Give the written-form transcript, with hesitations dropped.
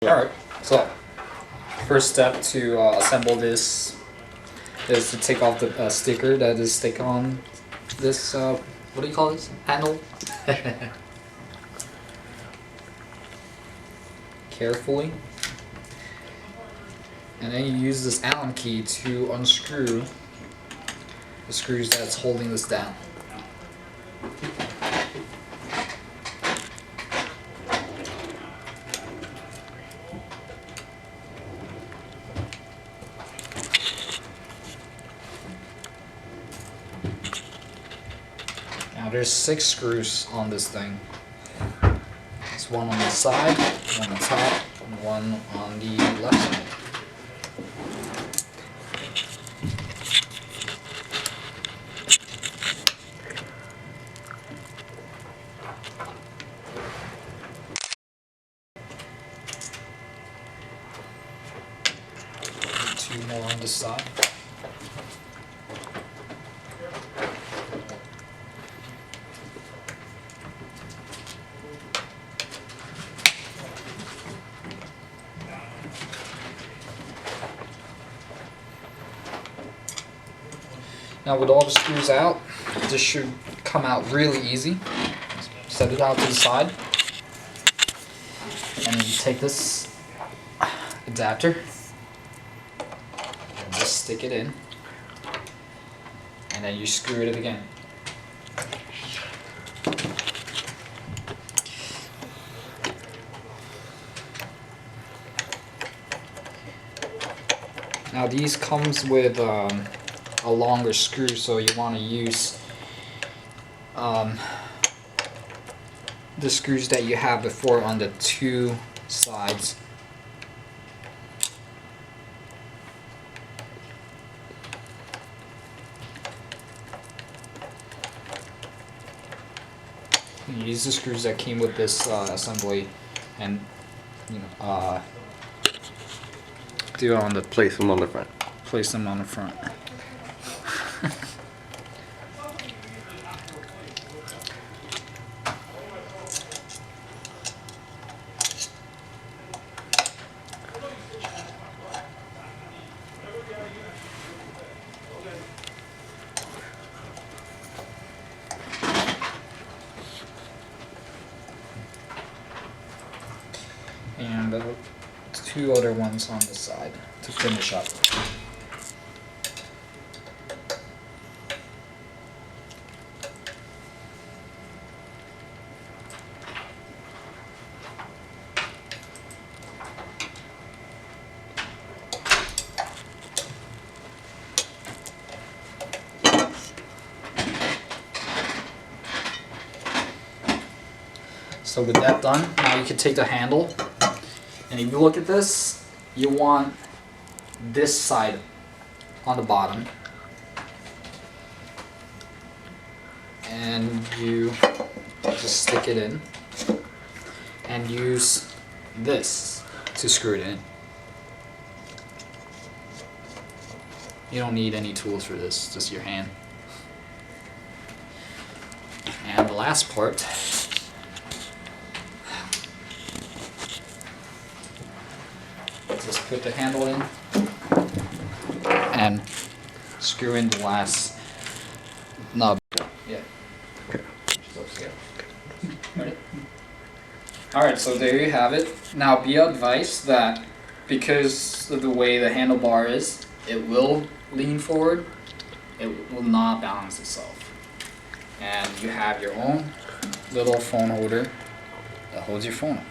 Alright, so first step to assemble this is to take off the sticker that is stick on this, what do you call this? Handle? Carefully. And then you use this Allen key to unscrew the screws that's holding this down. Now there's 6 screws on this thing. There's one on the side, one on the top, and one on the left side. And 2 more on the side. Now with all the screws out, this should come out really easy. Set it out to the side. And then you take this adapter and just stick it in. And then you screw it again. Now these comes with a longer screw, so you want to use the screws that you have before on the 2 sides. You use the screws that came with this assembly, and do it on the Place them on the front. Place them on the front. And 2 other ones on the side to finish up. So with that done, now you can take the handle, and if you look at this, you want this side on the bottom, and you just stick it in and use this to screw it in. You don't need any tools for this, just your hand. And the last part, just put the handle in and screw in the last nub. Yeah. Ready? Alright, so there you have it. Now be advised that because of the way the handlebar is, it will lean forward, it will not balance itself. And you have your own little phone holder that holds your phone up.